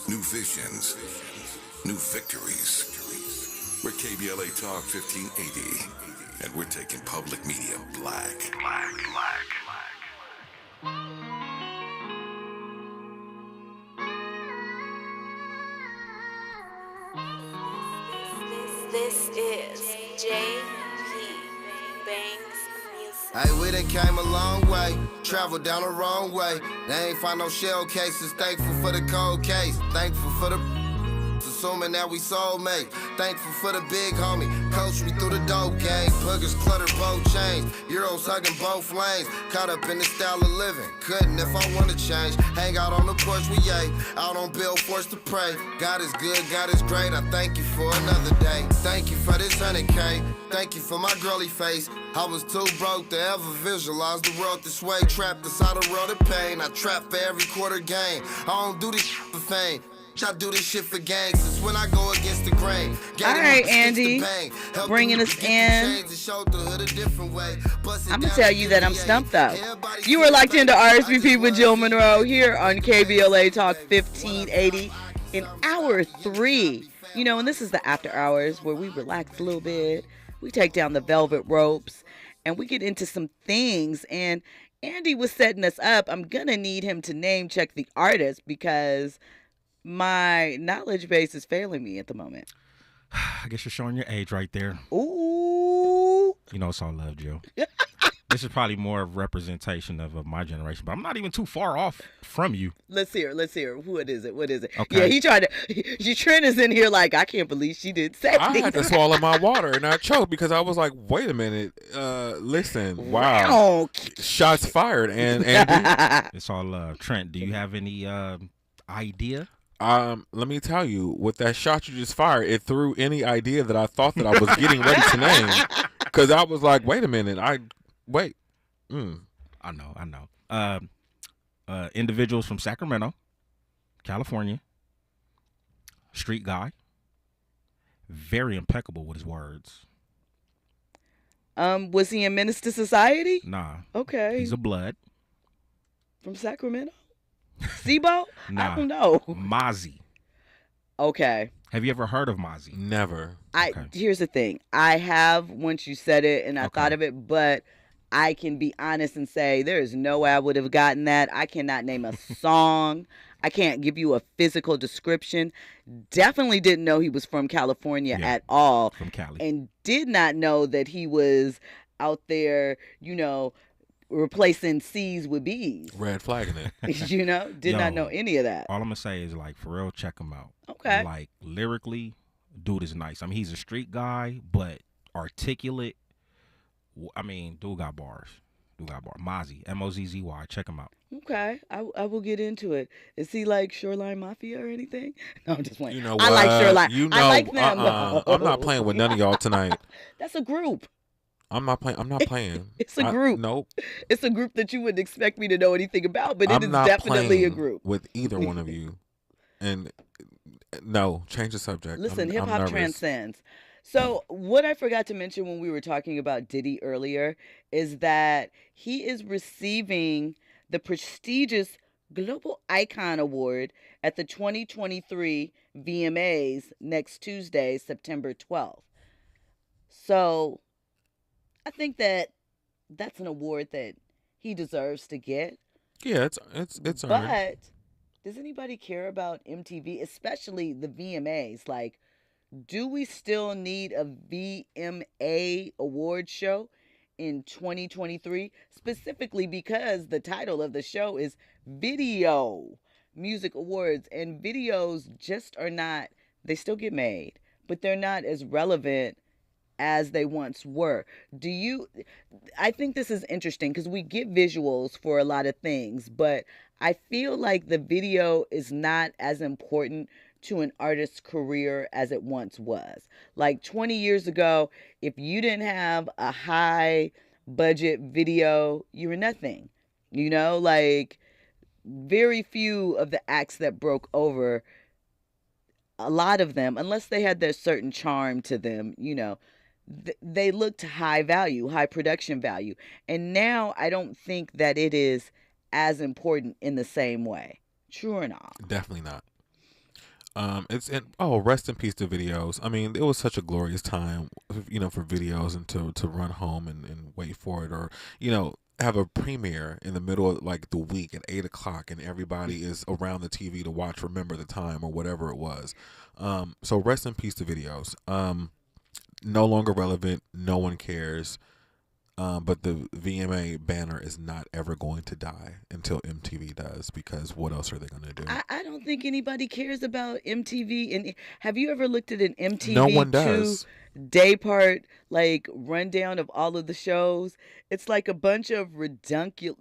new visions, new victories. We're KBLA Talk 1580, and we're taking public media black. This is J.P. Banks Music. Hey, we done came a long way, traveled down the wrong way. They ain't find no shell cases, thankful for the cold case. Thankful for the assuming that we soulmates. Thankful for the big homie, coached me through the dope game. Puggers cluttered both chains, Euros hugging both lanes. Caught up in the style of living, couldn't if I wanna change. Hang out on the porch with Ye, out on billboards to pray. God is good, God is great, I thank you for another day. Thank you for this 100K, thank you for my girly face. I was too broke to ever visualize the world this way. Trapped inside a world of pain, I trap for every quarter game. I don't do this for fame, I do this shit for gangs. Since when I go against the grain. All right, Andy, bringing us in. I'm gonna tell you that I'm stumped though. You were locked into RSVP with Jill Munroe here on KBLA Talk 1580 in hour 3. You know, and this is the after hours where we relax a little bit. We take down the velvet ropes and we get into some things. And Andy was setting us up. I'm gonna need him to name check the artist because my knowledge base is failing me at the moment. I guess you're showing your age right there. Ooh. You know, it's all love, Jill. This is probably more of representation of my generation, but I'm not even too far off from you. Let's hear. What is it? Okay. Yeah, he tried to. Trent is in here like, I can't believe she didn't say I had to swallow my water and I choked because I was like, wait a minute. Listen, wow. Shots fired. And Andy. It's all love. Trent, do you have any idea? Let me tell you, with that shot you just fired, it threw any idea that I thought that I was getting ready to name. Because I was like, wait a minute. I know. Individuals from Sacramento, California. Street guy. Very impeccable with his words. Was he in Menace to Society? Nah. Okay. He's a blood. From Sacramento? Sibo? Nah. I don't know. Mozzie. Okay. Have you ever heard of Mozzie? Never. Here's the thing. I have once you said it and I thought of it, but I can be honest and say there is no way I would have gotten that. I cannot name a song. I can't give you a physical description. Definitely didn't know he was from California at all. From Cali. And did not know that he was out there, replacing C's with B's. Red flagging it. Did not know any of that. All I'm going to say is, like, for real, check him out. Okay. Like, lyrically, dude is nice. I mean, he's a street guy, articulate. I mean, dude got bars. Mozzie, M-O-Z-Z-Y. Check him out. Okay, I will get into it. Is he like Shoreline Mafia or anything? No, I'm just playing. You know what? I like Shoreline. I like them. I'm not playing with none of y'all tonight. That's a group. I'm not playing. It's a group. Nope. It's a group that you wouldn't expect me to know anything about, but I'm it is not definitely a playing group. with either one of you. And no, change the subject. Listen, I'm hip hop nervous. transcends. So what I forgot to mention when we were talking about Diddy earlier is that he is receiving the prestigious Global Icon Award at the 2023 VMAs next Tuesday, September 12th. So I think that that's an award that he deserves to get. Yeah, it's earned. But does anybody care about MTV, especially the VMAs? Like, do we still need a VMA award show in 2023? Specifically because the title of the show is Video Music Awards, and videos just are not, they still get made, but they're not as relevant as they once were. I think this is interesting because we get visuals for a lot of things, but I feel like the video is not as important to an artist's career as it once was. Like 20 years ago, if you didn't have a high budget video, you were nothing. Like very few of the acts that broke over, a lot of them, unless they had their certain charm to them, they looked high value, high production value. And now I don't think that it is as important in the same way. True or not? Definitely not. It's in rest in peace to videos. I mean, it was such a glorious time, for videos and to run home and wait for it, or have a premiere in the middle of like the week at 8:00 and everybody is around the TV to watch Remember the Time or whatever it was. So rest in peace to videos. No longer relevant. No one cares. But the VMA banner is not ever going to die until MTV does, because what else are they going to do? I don't think anybody cares about MTV. And have you ever looked at an MTV No one does. day part like rundown of all of the shows? It's like a bunch of ridiculous,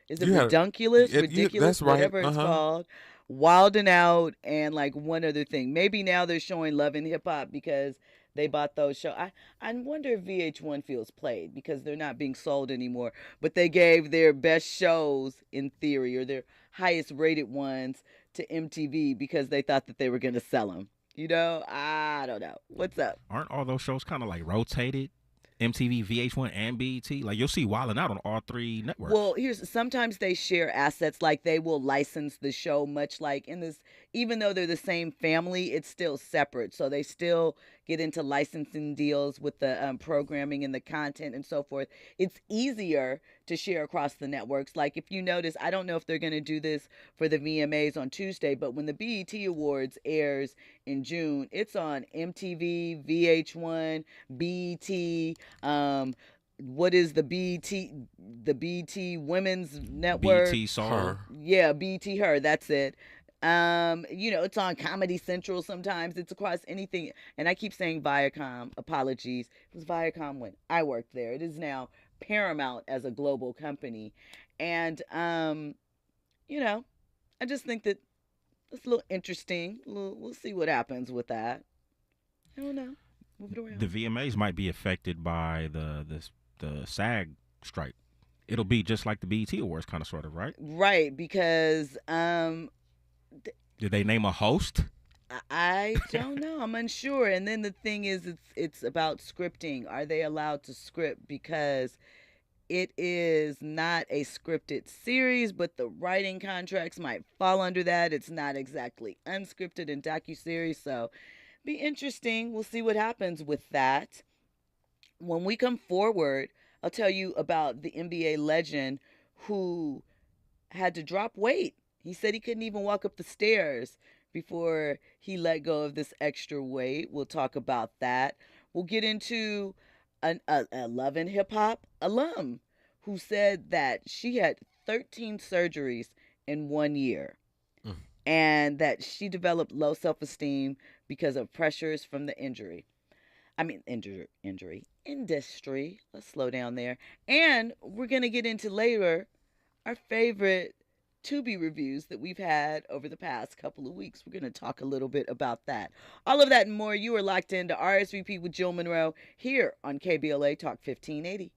that's right. whatever it's called, Wild and Out, and like one other thing. Maybe now they're showing Love and Hip Hop because they bought those shows. I wonder if VH1 feels played because they're not being sold anymore. But they gave their best shows, in theory, or their highest rated ones to MTV because they thought that they were going to sell them. I don't know. What's up? Aren't all those shows kind of like rotated? MTV, VH1, and BET? Like, you'll see Wild 'N Out on all three networks. Well, sometimes they share assets. Like, they will license the show, much like in this, even though they're the same family, it's still separate. So they still get into licensing deals with the programming and the content and so forth. It's easier to share across the networks. Like, if you notice, I don't know if they're going to do this for the VMAs on Tuesday, but when the BET Awards airs in June, it's on MTV, VH1, BET, what is the BET Women's Network? BET Soul. Yeah, BET Her, that's it. It's on Comedy Central sometimes. It's across anything. And I keep saying Viacom. Apologies. It was Viacom when I worked there. It is now Paramount as a global company. And, I just think that it's a little interesting. We'll see what happens with that. I don't know. Move it around. The VMAs might be affected by the SAG strike. It'll be just like the BET Awards, kind of, sort of, right? Right, because did they name a host? I don't know. I'm unsure. And then the thing is, it's about scripting. Are they allowed to script? Because it is not a scripted series, but the writing contracts might fall under that. It's not exactly unscripted and docuseries, so be interesting. We'll see what happens with that. When we come forward, I'll tell you about the NBA legend who had to drop weight. He said he couldn't even walk up the stairs before he let go of this extra weight. We'll talk about that. We'll get into a Love and Hip Hop alum who said that she had 13 surgeries in 1 year and that she developed low self-esteem because of pressures from the industry. Let's slow down there. And we're going to get into later our favorite Tubi reviews that we've had over the past couple of weeks. We're going to talk a little bit about that. All of that and more. You are locked into RSVP with Jill Munroe here on KBLA Talk 1580.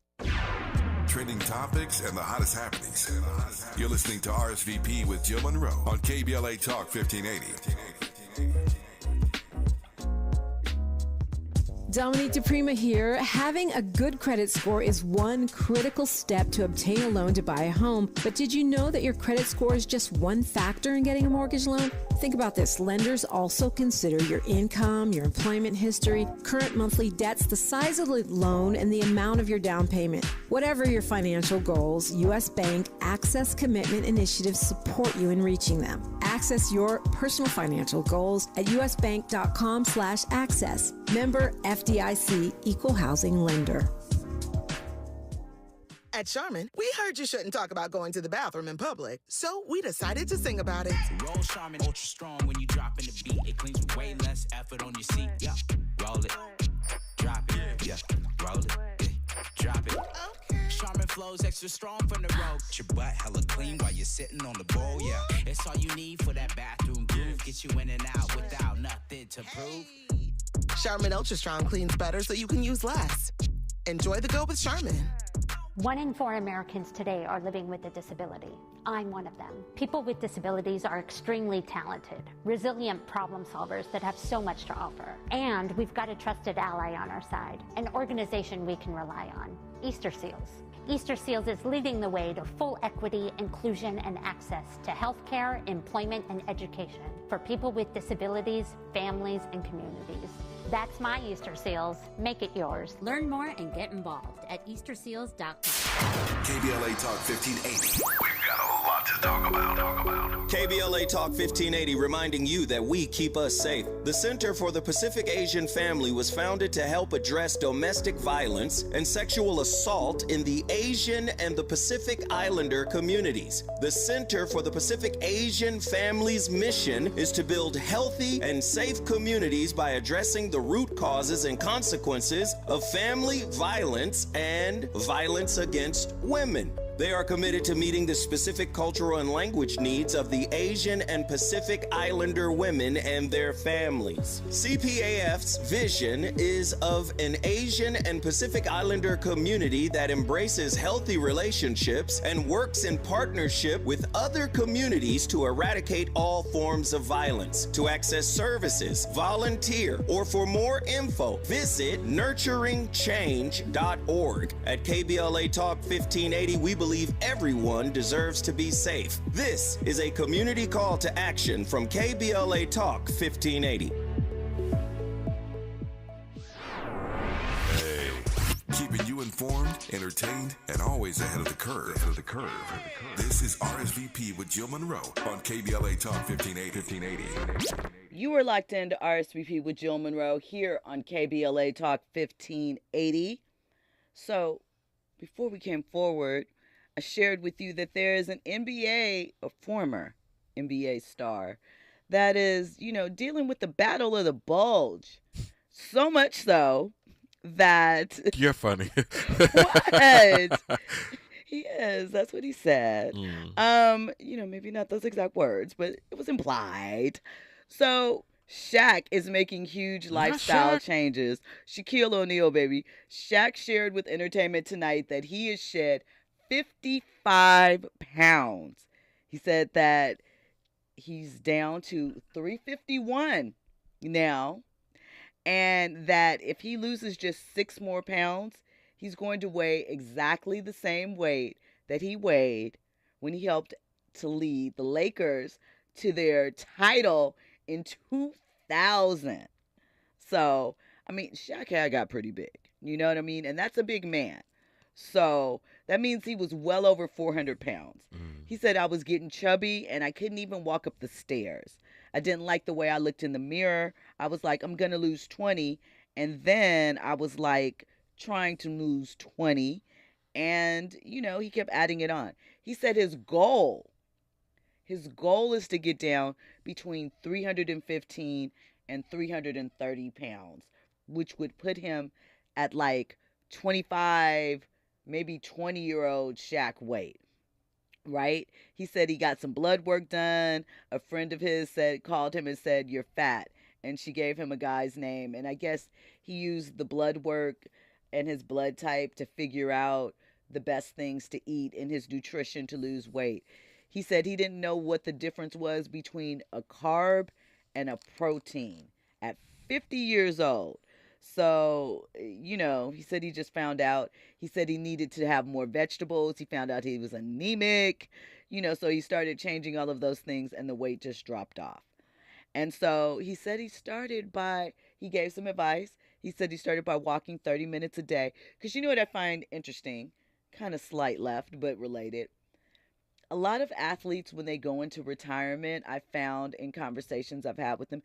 Trending topics and the hottest happenings. You're listening to RSVP with Jill Munroe on KBLA Talk 1580. Dominique DePrima here. Having a good credit score is one critical step to obtain a loan to buy a home. But did you know that your credit score is just one factor in getting a mortgage loan? Think about this. Lenders also consider your income, your employment history, current monthly debts, the size of the loan, and the amount of your down payment. Whatever your financial goals, U.S. Bank Access Commitment Initiatives support you in reaching them. Access your personal financial goals at usbank.com/access. Member FDIC, Equal Housing Lender. At Charmin, we heard you shouldn't talk about going to the bathroom in public, so we decided to sing about it. Roll Charmin Ultra Strong when you drop in the beat. It cleans with way less effort on your seat. Yeah, roll it, drop it. Yeah, roll it, drop it. Okay. Charmin flows extra strong from the road. Your butt hella clean while you're sitting on the bowl. Yeah, it's all you need for that bathroom groove. Get you in and out without nothing to prove. Charmin Ultra Strong cleans better so you can use less. Enjoy the go with Charmin. 1 in 4 Americans today are living with a disability. I'm one of them. People with disabilities are extremely talented, resilient problem solvers that have so much to offer. And we've got a trusted ally on our side, an organization we can rely on, Easter Seals. Easter Seals is leading the way to full equity, inclusion, and access to healthcare, employment, and education for people with disabilities, families, and communities. That's my Easter Seals. Make it yours. Learn more and get involved at easterseals.com. KBLA Talk 1580. We've got a lot to talk about. KBLA Talk 1580 reminding you that we keep us safe. The Center for the Pacific Asian Family was founded to help address domestic violence and sexual assault in the Asian and the Pacific Islander communities. The Center for the Pacific Asian Family's mission is to build healthy and safe communities by addressing the root causes and consequences of family violence and violence against women. They are committed to meeting the specific cultural and language needs of the Asian and Pacific Islander women and their families. CPAF's vision is of an Asian and Pacific Islander community that embraces healthy relationships and works in partnership with other communities to eradicate all forms of violence. To access services, volunteer, or for more info, visit nurturingchange.org. At KBLA Talk 1580, we believe everyone deserves to be safe. This is a community call to action from KBLA Talk 1580. Hey, keeping you informed, entertained, and always ahead of the curve. This is RSVP with Jill Munroe on KBLA Talk 1580. You are locked into RSVP with Jill Munroe here on KBLA Talk 1580. So, before we came forward, I shared with you that there is an NBA, a former NBA star, that is, dealing with the battle of the bulge. So much so that... You're funny. What? He is. That's what he said. Maybe not those exact words, but it was implied. So Shaq is making huge lifestyle changes. Shaquille O'Neal, baby. Shaq shared with Entertainment Tonight that he has shed 55 pounds. He said that he's down to 351 now, and that if he loses just 6 more pounds, he's going to weigh exactly the same weight that he weighed when he helped to lead the Lakers to their title in 2000. So, Shaq had got pretty big. You know what I mean? And that's a big man. So that means he was well over 400 pounds. He said, I was getting chubby and I couldn't even walk up the stairs. I didn't like the way I looked in the mirror. I was like, I'm going to lose 20. And then I was like trying to lose 20. And, he kept adding it on. He said his goal is to get down between 315 and 330 pounds, which would put him at like 25, maybe 20-year-old Shaq weight, right? He said he got some blood work done. A friend of his called him and said, you're fat. And she gave him a guy's name. And I guess he used the blood work and his blood type to figure out the best things to eat in his nutrition to lose weight. He said he didn't know what the difference was between a carb and a protein at 50 years old. So, he said he just found out. He said he needed to have more vegetables. He found out he was anemic, so he started changing all of those things and the weight just dropped off. And so he said he gave some advice. He said he started by walking 30 minutes a day. Because you know what I find interesting? Kind of slight left, but related. A lot of athletes, when they go into retirement, I found in conversations I've had with them,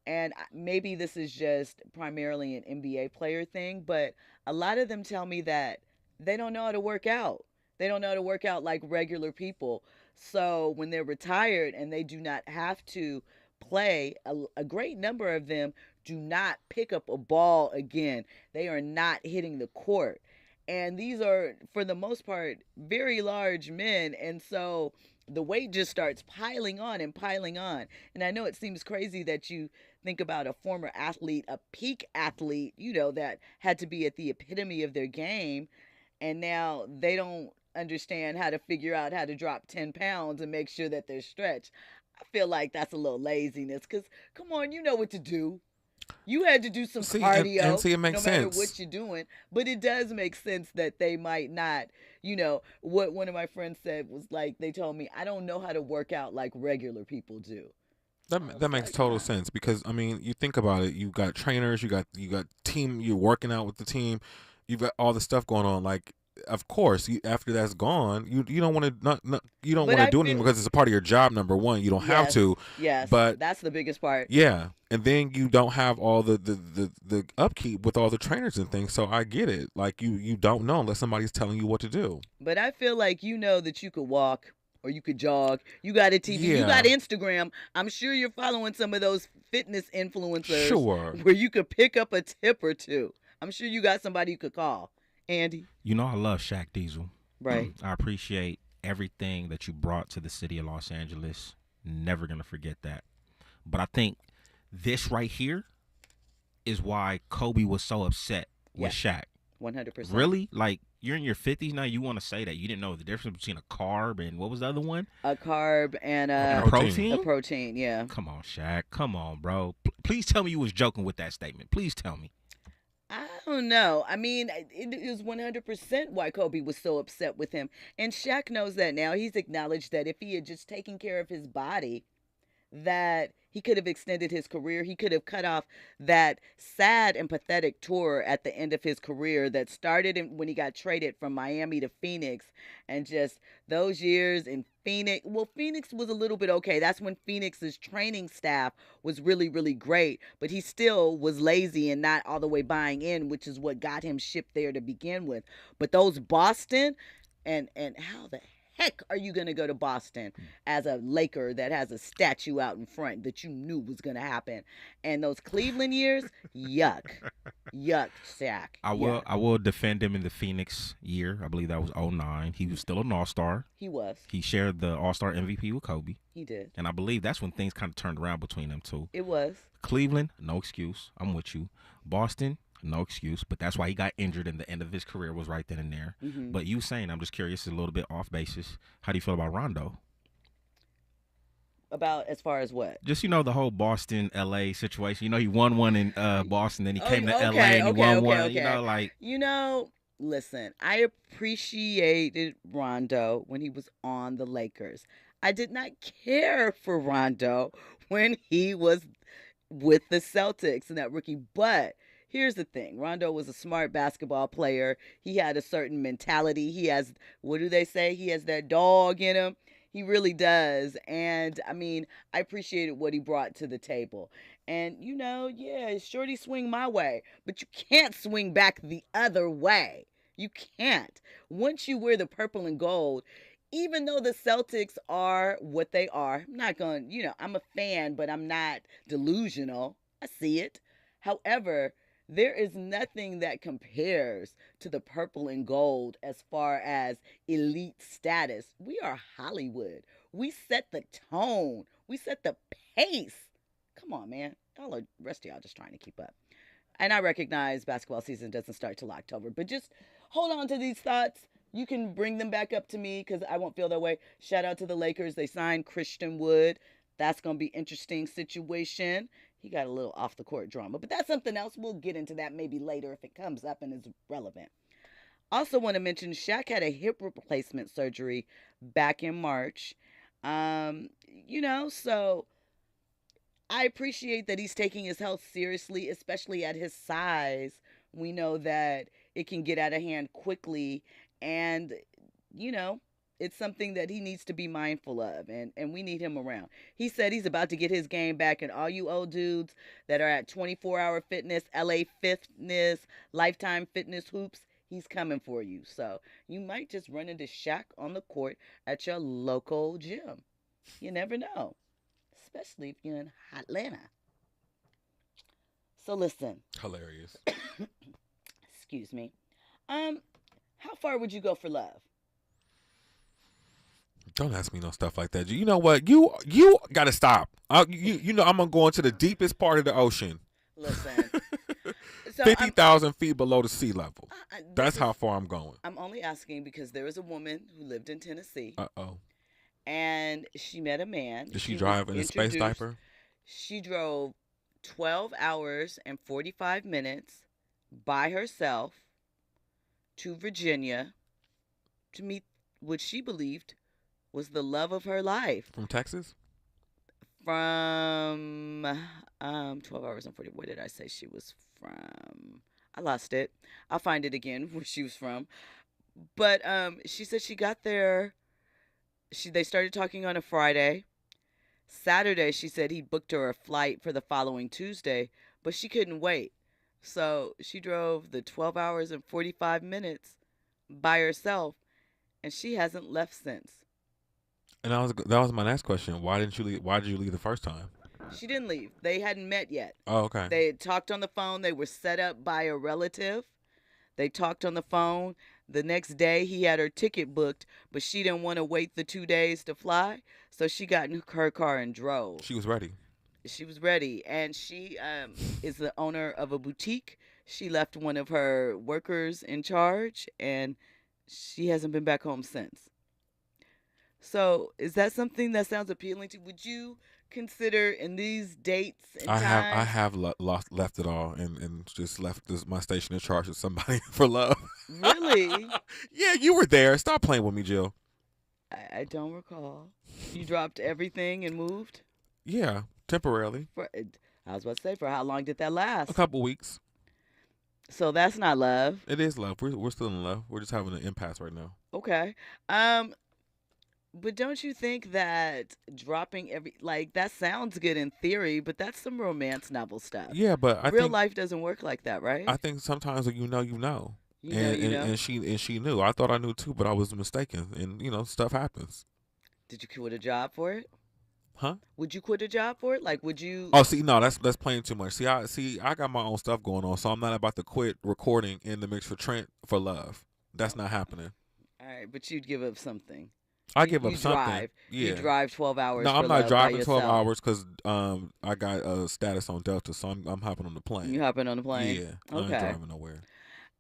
and maybe this is just primarily an NBA player thing, but a lot of them tell me that they don't know how to work out. They don't know how to work out like regular people. So when they're retired and they do not have to play, a great number of them do not pick up a ball again. They are not hitting the court. And these are, for the most part, very large men. And so the weight just starts piling on and piling on. And I know it seems crazy that you think about a former athlete, a peak athlete, that had to be at the epitome of their game. And now they don't understand how to figure out how to drop 10 pounds and make sure that they're stretched. I feel like that's a little laziness because, come on, you know what to do. You had to do some See, cardio, and see, it makes no matter sense. what you're doing. But it does make sense that they might not, what one of my friends said was like, they told me, I don't know how to work out like regular people do. That makes total sense because I mean, you think about it. You got trainers, you got team. You're working out with the team. You've got all the stuff going on. Like, of course, after that's gone, you don't want to you don't want to do anything because it's a part of your job. Number one, you don't have to. Yes, but that's the biggest part. Yeah, and then you don't have all the upkeep with all the trainers and things. So I get it. Like you don't know unless somebody's telling you what to do. But I feel like that you could walk. Or you could jog. You got a TV. You got Instagram. I'm sure you're following some of those fitness influencers. Sure. Where you could pick up a tip or two. I'm sure you got somebody you could call. Andy. I love Shaq Diesel. Right. I appreciate everything that you brought to the city of Los Angeles. Never going to forget that. But I think this right here is why Kobe was so upset with Shaq. 100%. Really? Like, you're in your 50s now, you want to say that you didn't know the difference between a carb and what was the other one? A carb and a protein? A protein, yeah. Come on, Shaq. Come on, bro. Please tell me you was joking with that statement. Please tell me. I don't know. I mean, it was 100% why Kobe was so upset with him. And Shaq knows that now. He's acknowledged that if he had just taken care of his body, that he could have extended his career. He could have cut off that sad and pathetic tour at the end of his career that started when he got traded from Miami to Phoenix, and just those years in Phoenix. Well, Phoenix was a little bit okay. That's when Phoenix's training staff was really, really great, but he still was lazy and not all the way buying in, which is what got him shipped there to begin with. But those Boston and how the heck are you going to go to Boston as a Laker that has a statue out in front that you knew was going to happen? And those Cleveland years, yuck. Yuck, Shaq. I will defend him in the Phoenix year. I believe that was 2009. He was still an all-star. He was. He shared the all-star MVP with Kobe. He did. And I believe that's when things kind of turned around between them two. It was. Cleveland, no excuse. I'm with you. Boston, no excuse, but that's why he got injured and the end of his career was right then and there. Mm-hmm. But you saying, I'm just curious, a little bit off basis. How do you feel about Rondo? About as far as what? Just, the whole Boston, LA situation. He won one in Boston, then he came to LA and he won one. Listen, I appreciated Rondo when he was on the Lakers. I did not care for Rondo when he was with the Celtics and that rookie, but here's the thing. Rondo was a smart basketball player. He had a certain mentality. He has, what do they say? He has that dog in him. He really does. And, I mean, I appreciated what he brought to the table. And, shorty swing my way. But you can't swing back the other way. You can't. Once you wear the purple and gold, even though the Celtics are what they are, I'm not going, I'm a fan, but I'm not delusional. I see it. However, there is nothing that compares to the purple and gold as far as elite status. We are Hollywood. We set the tone. We set the pace. Come on, man. The rest of y'all just trying to keep up. And I recognize basketball season doesn't start till October, but just hold on to these thoughts. You can bring them back up to me because I won't feel that way. Shout out to the Lakers. They signed Christian Wood. That's going to be an interesting situation. He got a little off the court drama, but that's something else. We'll get into that maybe later if it comes up and is relevant. Also want to mention Shaq had a hip replacement surgery back in March. So I appreciate that he's taking his health seriously, especially at his size. We know that it can get out of hand quickly, and, it's something that he needs to be mindful of, and we need him around. He said he's about to get his game back, and all you old dudes that are at 24-Hour Fitness, LA Fitness, Lifetime Fitness Hoops, he's coming for you. So you might just run into Shaq on the court at your local gym. You never know, especially if you're in Atlanta. So listen. Hilarious. Excuse me. How far would you go for love? Don't ask me no stuff like that. You know what? You got to stop. I'm going to go into the deepest part of the ocean. Listen. So 50,000 feet below the sea level. That's how far I'm going. I'm only asking because there was a woman who lived in Tennessee. Uh-oh. And she met a man. Did she drive in a space diaper? She drove 12 hours and 45 minutes by herself to Virginia to meet what she believed was the love of her life. From Texas? From 12 hours and 40. Where did I say she was from? I lost it. I'll find it again where she was from. But she said she got there. They started talking on a Friday. Saturday, she said he booked her a flight for the following Tuesday, but she couldn't wait. So she drove the 12 hours and 45 minutes by herself, and she hasn't left since. And that was my next question. Why did you leave the first time? She didn't leave. They hadn't met yet. Oh, okay. They had talked on the phone. They were set up by a relative. They talked on the phone. The next day, he had her ticket booked, but she didn't want to wait the 2 days to fly, so she got in her car and drove. She was ready. She was ready, and she is the owner of a boutique. She left one of her workers in charge, and she hasn't been back home since. So is that something that sounds appealing to you? Would you consider in these dates and times? I have left it all and just left my station in charge with somebody for love. Really? Yeah, you were there. Stop playing with me, Jill. I don't recall. You dropped everything and moved? Yeah, temporarily. I was about to say, for how long did that last? A couple weeks. So that's not love. It is love. We're still in love. We're just having an impasse right now. Okay. But don't you think that dropping that sounds good in theory, but that's some romance novel stuff. Yeah, but I real think life doesn't work like that, right? I think sometimes when you know. You know. And she knew. I thought I knew too, but I was mistaken. And stuff happens. Did you quit a job for it? Huh? Would you quit a job for it? Like, would you? Oh, see, no, that's playing too much. I got my own stuff going on, so I'm not about to quit recording in the mix for Trent for love. That's not happening. All right, but you'd give up something. I give up something. Drive. Yeah. You drive 12 hours. No, for I'm not love driving by 12 yourself. hours because I got a status on Delta, so I'm hopping on the plane. You hopping on the plane? Yeah. Okay. I ain't driving nowhere.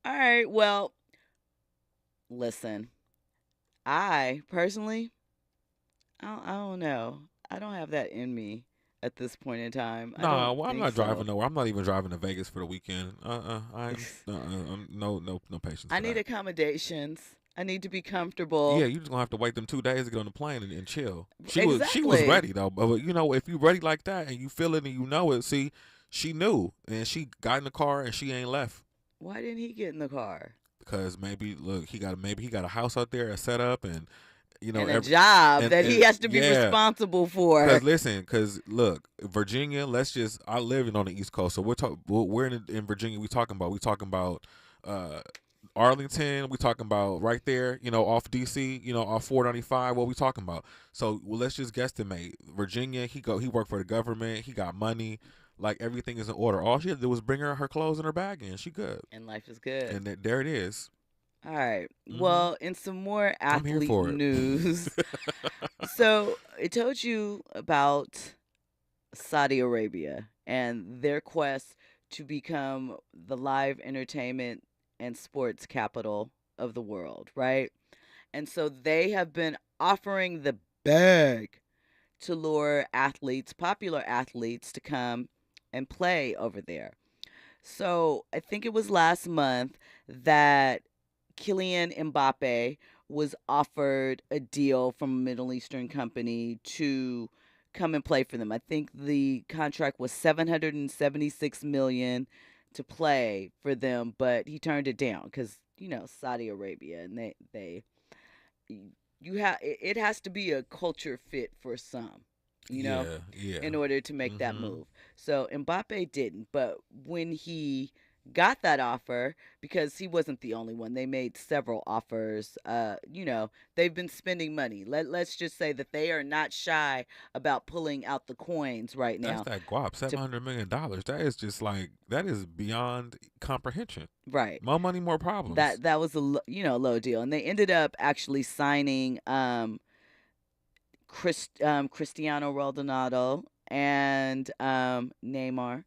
All right. Well, listen. I personally, I don't know. I don't have that in me at this point in time. No, I'm not driving nowhere. I'm not even driving to Vegas for the weekend. I'm no patience. I need accommodations. I need to be comfortable. Yeah, you just gonna have to wait them 2 days to get on the plane and chill. She Exactly. was ready though. But if you ready like that and you feel it and you know it, see, she knew and she got in the car and she ain't left. Why didn't he get in the car? Because maybe he got a house out there, a setup, and and a job that he has to be responsible for. Because look, Virginia. I live on the East Coast, so we're in Virginia. We talking about Arlington. We talking about right there, off DC, off 495. What we talking about? So let's just guesstimate. Virginia. He worked for the government. He got money. Like everything is in order. All she had to do was bring her clothes and her bag in. She good. And life is good. And there it is. All right. Well, in some more athlete news. So I told you about Saudi Arabia and their quest to become the live entertainment and sports capital of the world, right? And so they have been offering the bag to lure popular athletes, to come and play over there. So I think it was last month that Kylian Mbappe was offered a deal from a Middle Eastern company to come and play for them. I think the contract was $776 million to play for them, but he turned it down because Saudi Arabia, and it has to be a culture fit for some, in order to make that move. So Mbappe didn't, but when he got that offer, because he wasn't the only one, they made several offers. They've been spending money. Let's just say that they are not shy about pulling out the coins right now. That's that guap, $700 million. That is just that is beyond comprehension. Right. More money, more problems. That was a low deal, and they ended up actually signing Cristiano Ronaldo and Neymar,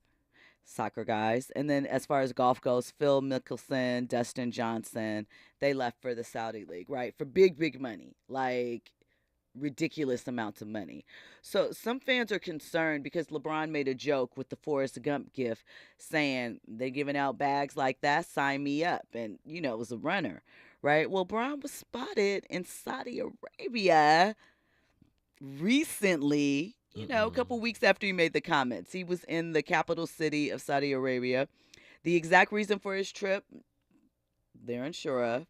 soccer guys. And then as far as golf goes, Phil Mickelson, Dustin Johnson, they left for the Saudi League, right? For big money. Like ridiculous amounts of money. So some fans are concerned because LeBron made a joke with the Forrest Gump gift saying they're giving out bags like that, sign me up. And, it was a runner, right? Well, Bron was spotted in Saudi Arabia recently, a couple weeks after he made the comments. He was in the capital city of Saudi Arabia. The exact reason for his trip, they're unsure of,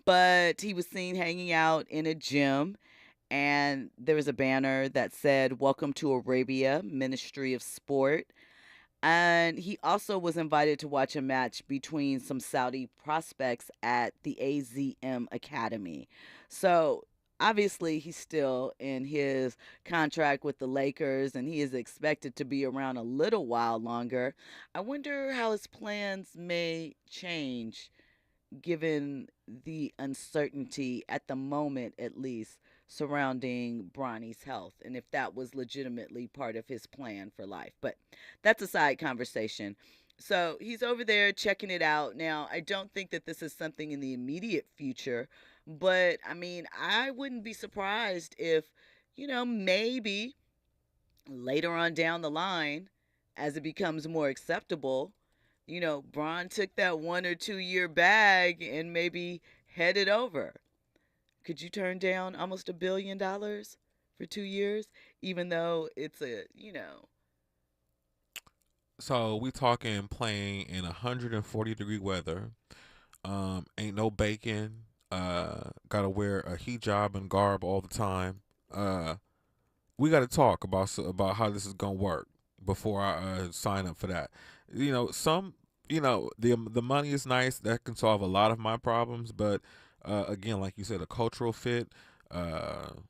but he was seen hanging out in a gym, and there was a banner that said, "Welcome to Arabia, Ministry of Sport." And he also was invited to watch a match between some Saudi prospects at the AZM Academy. So obviously, he's still in his contract with the Lakers, and he is expected to be around a little while longer. I wonder how his plans may change given the uncertainty, at the moment at least, surrounding Bronny's health, and if that was legitimately part of his plan for life. But that's a side conversation. So he's over there checking it out. Now, I don't think that this is something in the immediate future, but I wouldn't be surprised if, maybe later on down the line, as it becomes more acceptable, Bron took that 1 or 2 year bag and maybe headed over. Could you turn down almost $1 billion for 2 years, even though it's So we talking playing in 140-degree weather. Ain't no bacon. Gotta wear a hijab and garb all the time. We got to talk about how this is gonna work before I sign up for that. The money is nice. That can solve a lot of my problems, but again, like you said, a cultural fit. I'm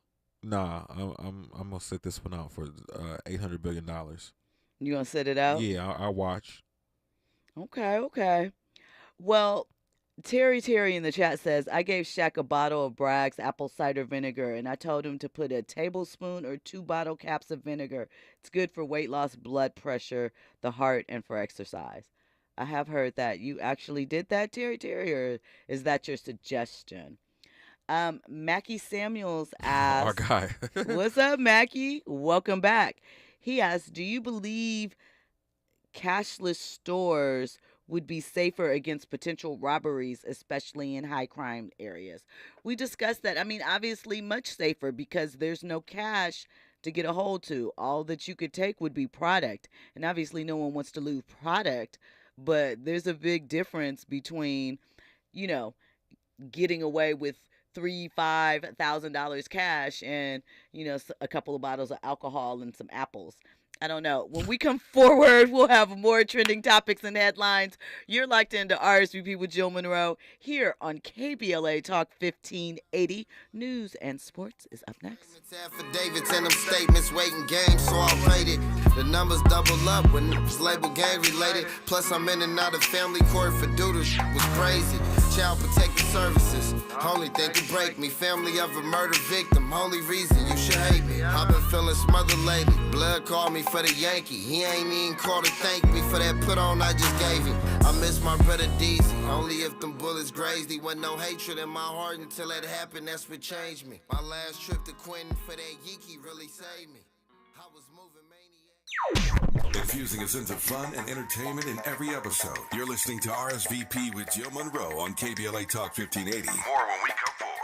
gonna sit this one out for $800 billion. You gonna sit it out? Yeah, I'll watch. Okay. Well, Terry in the chat says, I gave Shaq a bottle of Bragg's apple cider vinegar, and I told him to put a tablespoon or 2 bottle caps of vinegar. It's good for weight loss, blood pressure, the heart, and for exercise. I have heard that. You actually did that, Terry, or is that your suggestion? Mackie Samuels asks, our guy. What's up, Mackie? Welcome back. He asks, do you believe cashless stores would be safer against potential robberies, especially in high crime areas? We discussed that. Obviously much safer because there's no cash to get a hold to. All that you could take would be product. And obviously no one wants to lose product, but there's a big difference between, getting away with $3,000-$5,000 cash and, a couple of bottles of alcohol and some apples. I don't know. When we come forward, we'll have more trending topics and headlines. You're locked into RSVP with Jill Munroe here on KBLA Talk 1580. News and sports is up next. Affidavits and them statements waiting games, so I rate it. The numbers double up when it's label gang related. Plus I'm in and out of family court for doodle was crazy. Child protective services, only thing to break me. Family of a murder victim, only reason you should hate me. I've been feeling smothered lately. Blood called me for the Yankee. He ain't even called to thank me for that put on I just gave him. I miss my brother DC, only if them bullets grazed. He wasn't no hatred in my heart until that happened. That's what changed me. My last trip to Quentin for that Yeeky really saved me. I was moving maniac. Infusing a sense of fun and entertainment in every episode. You're listening to RSVP with Jill Munroe on KBLA Talk 1580. More when we come forward.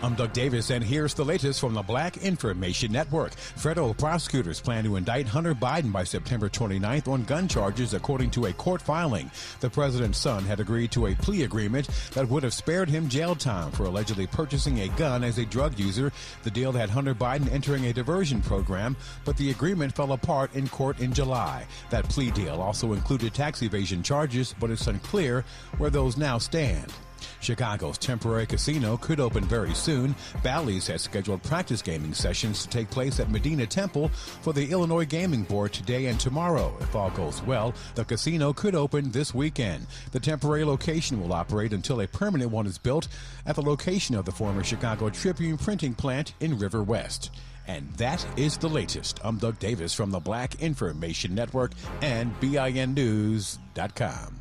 I'm Doug Davis, and here's the latest from the Black Information Network. Federal prosecutors plan to indict Hunter Biden by September 29th on gun charges, according to a court filing. The president's son had agreed to a plea agreement that would have spared him jail time for allegedly purchasing a gun as a drug user. The deal had Hunter Biden entering a diversion program, but the agreement fell apart in court in July. That plea deal also included tax evasion charges, but it's unclear where those now stand. Chicago's temporary casino could open very soon. Bally's has scheduled practice gaming sessions to take place at Medina Temple for the Illinois Gaming Board today and tomorrow. If all goes well, the casino could open this weekend. The temporary location will operate until a permanent one is built at the location of the former Chicago Tribune printing plant in River West. And that is the latest. I'm Doug Davis from the Black Information Network and BINnews.com.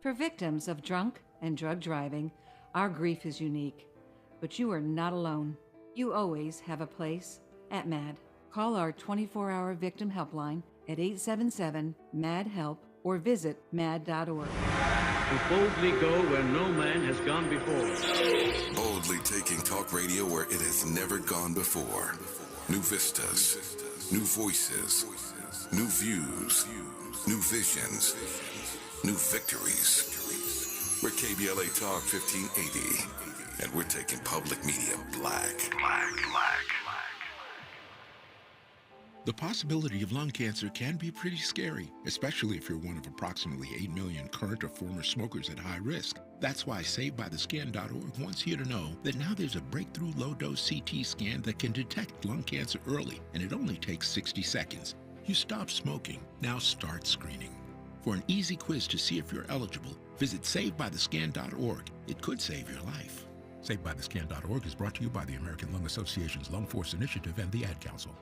For victims of drunk and drug driving, our grief is unique. But you are not alone. You always have a place at MAD. Call our 24-hour victim helpline at 877-MAD-HELP or visit mad.org. To boldly go where no man has gone before. Boldly taking talk radio where it has never gone before. New vistas, new voices, new views, new visions, new victories. We're KBLA Talk 1580, and we're taking public media black. The possibility of lung cancer can be pretty scary, especially if you're one of approximately 8 million current or former smokers at high risk. That's why SaveByTheScan.org wants you to know that now there's a breakthrough low-dose CT scan that can detect lung cancer early, and it only takes 60 seconds. You stop smoking, now start screening. For an easy quiz to see if you're eligible, visit SaveByTheScan.org. It could save your life. SaveByTheScan.org is brought to you by the American Lung Association's Lung Force Initiative and the Ad Council.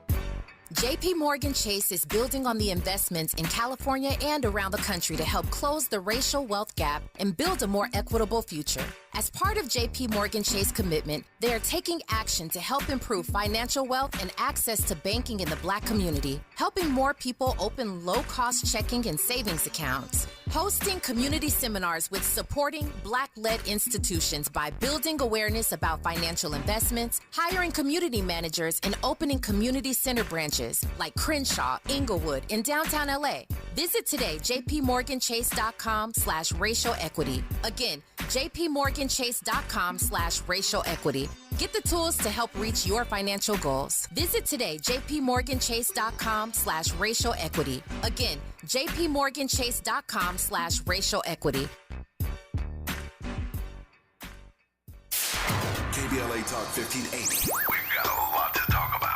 JP Morgan Chase is building on the investments in California and around the country to help close the racial wealth gap and build a more equitable future. As part of JP Morgan Chase commitment, they are taking action to help improve financial wealth and access to banking in the Black community, helping more people open low-cost checking and savings accounts, hosting community seminars with supporting Black-led institutions by building awareness about financial investments, hiring community managers, and opening community center branches like Crenshaw, Inglewood, and downtown LA. Visit today, jpmorganchase.com/racial equity. Again, jpmorganchase.com/racial equity. Get the tools to help reach your financial goals. Visit today, jpmorganchase.com/racial equity. Again, jpmorganchase.com/racial equity. KBLA Talk 1580. We've got a lot to talk about.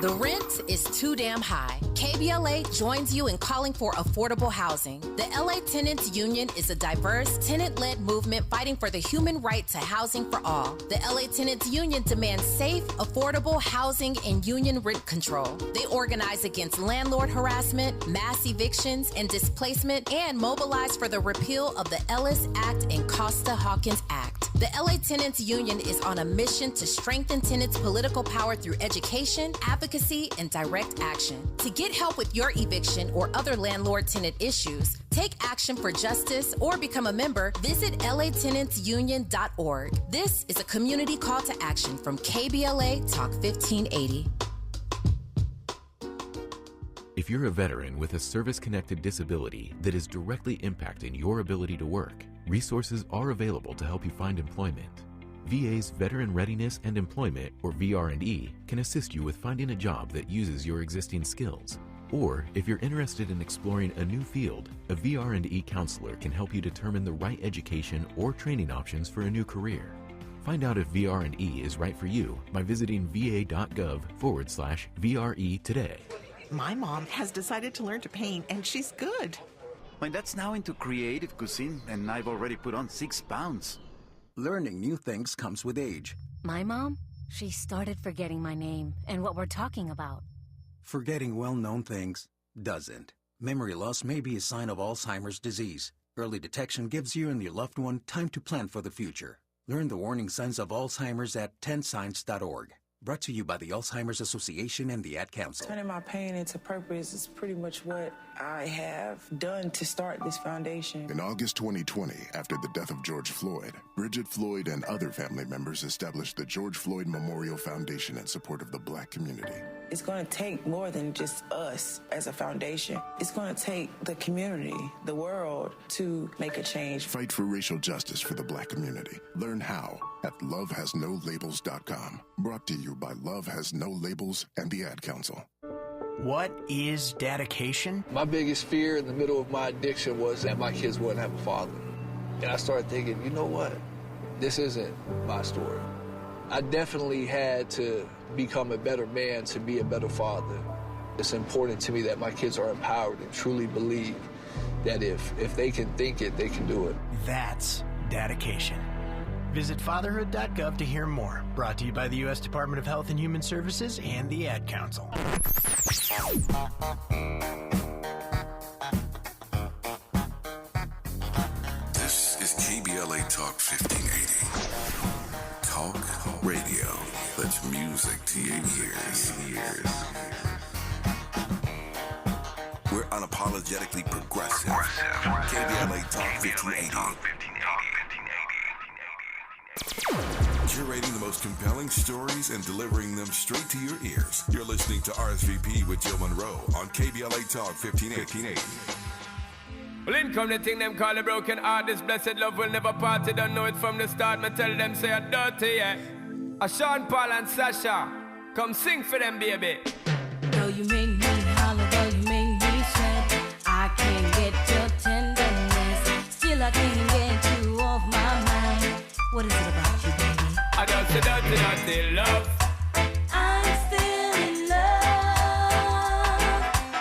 The rent is too damn high. KBLA joins you in calling for affordable housing. The LA Tenants Union is a diverse, tenant-led movement fighting for the human right to housing for all. The LA Tenants Union demands safe, affordable housing and union rent control. They organize against landlord harassment, mass evictions, and displacement, and mobilize for the repeal of the Ellis Act and Costa-Hawkins Act. The LA Tenants Union is on a mission to strengthen tenants' political power through education, advocacy, and direct action. To get help with your eviction or other landlord-tenant issues, take action for justice, or become a member, visit latenantsunion.org. This is a community call to action from KBLA Talk 1580. If you're a veteran with a service-connected disability that is directly impacting your ability to work, resources are available to help you find employment. VA's Veteran Readiness and Employment, or VR&E, can assist you with finding a job that uses your existing skills. Or, if you're interested in exploring a new field, a VR&E counselor can help you determine the right education or training options for a new career. Find out if VR&E is right for you by visiting va.gov/VRE today. My mom has decided to learn to paint, and she's good. My dad's now into creative cuisine, and I've already put on 6 pounds. Learning new things comes with age. My mom, she started forgetting my name and what we're talking about. Forgetting well-known things doesn't. Memory loss may be a sign of Alzheimer's disease. Early detection gives you and your loved one time to plan for the future. Learn the warning signs of Alzheimer's at 10signs.org. Brought to you by the Alzheimer's Association and the Ad Council. Turning my pain into purpose is pretty much what I have done to start this foundation. In August 2020, after the death of George Floyd, Bridget Floyd and other family members established the George Floyd Memorial Foundation in support of the Black community. It's going to take more than just us as a foundation. It's going to take the community, the world, to make a change. Fight for racial justice for the Black community. Learn how at lovehasnolabels.com. Brought to you by Love Has No Labels and the Ad Council. What is dedication? My biggest fear in the middle of my addiction was that my kids wouldn't have a father. And I started thinking, you know what? This isn't my story. I definitely had to become a better man to be a better father. It's important to me that my kids are empowered and truly believe that if they can think it, they can do it. That's dedication. Visit fatherhood.gov to hear more. Brought to you by the U.S. Department of Health and Human Services and the Ad Council. Talk 1580. Talk radio. That's music to your ears. We're unapologetically progressive. KBLA Talk 1580. Curating the most compelling stories and delivering them straight to your ears. You're listening to RSVP with Jill Munroe on KBLA Talk 1580. Well, in come the thing them call a broken heart. This blessed love will never part. They don't know it from the start. Me tell them say I'm dirty, yeah. A Sean Paul and Sasha, come sing for them, baby. Though you make me holler, though you make me sweat, I can't get your tenderness. Still I can't get you off my mind. What is it about you, baby? I don't say dirty love. I'm still in love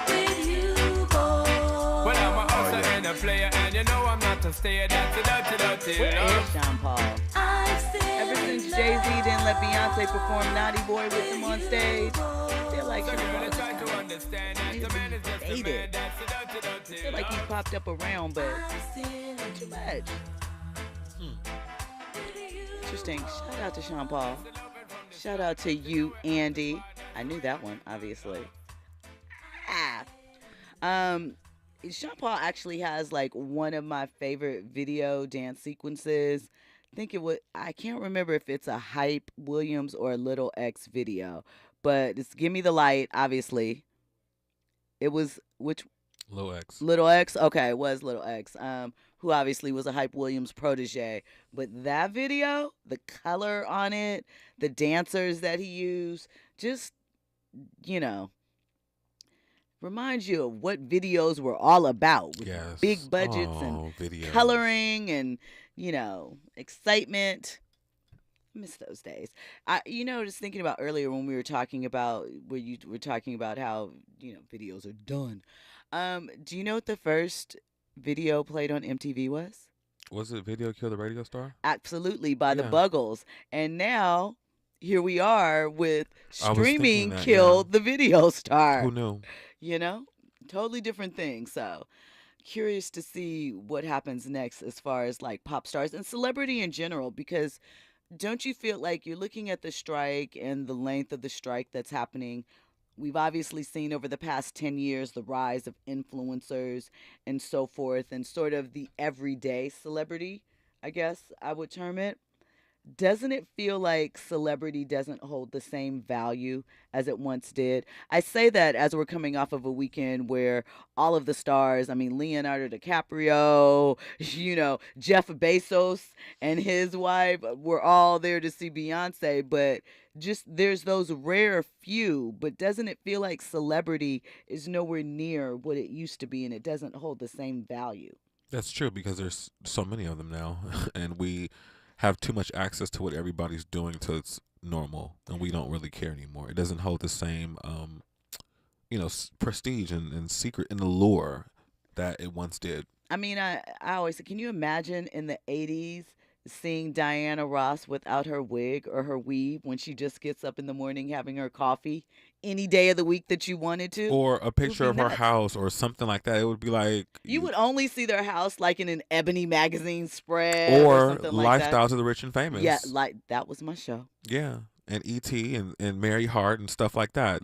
with you, boy. Well, I'm a hustler and a player, and you know I'm not a stayer. That's a dirty Where love. is Sean Paul? Ever since Jay-Z didn't let Beyonce perform Naughty Boy with him on stage, I feel like Sean Paul is kind of faded. I feel like he popped up around, but not too much. Interesting. Shout out to Sean Paul. Shout out to you, Andy. I knew that one, obviously. Sean Paul actually has like one of my favorite video dance sequences. I can't remember if it's a Hype Williams or a Little X video, but it's Give Me the Light, obviously. It was which? Little X. Little X? Okay, it was Little X, who obviously was a Hype Williams protege. But that video, the color on it, the dancers that he used, just, reminds you of what videos were all about. With big budgets and videos. Coloring and, excitement. I miss those days. Just thinking about earlier when we were talking about, where you were talking about how, videos are done. Do you know what the first video played on MTV was? Was it Video Kill the Radio Star? Absolutely, by the Buggles. And now, here we are with streaming that, killed the video star. Who knew? Totally different thing. So, curious to see what happens next as far as like pop stars and celebrity in general, because don't you feel like you're looking at the strike and the length of the strike that's happening? We've obviously seen over the past 10 years the rise of influencers and so forth, and sort of the everyday celebrity, I guess I would term it. Doesn't it feel like celebrity doesn't hold the same value as it once did? I say that as we're coming off of a weekend where all of the stars, Leonardo DiCaprio, Jeff Bezos and his wife were all there to see Beyonce, but just there's those rare few, but doesn't it feel like celebrity is nowhere near what it used to be and it doesn't hold the same value? That's true, because there's so many of them now, and we have too much access to what everybody's doing till it's normal, and we don't really care anymore. It doesn't hold the same, prestige and secret and allure that it once did. I always say, can you imagine in the 80s seeing Diana Ross without her wig or her weave when she just gets up in the morning having her coffee any day of the week that you wanted to? Or a picture of her house or something like that. It would be like... You would only see their house like in an Ebony magazine spread or something like that. Lifestyles of the Rich and Famous. Yeah, like that was my show. Yeah, and E.T. and Mary Hart and stuff like that,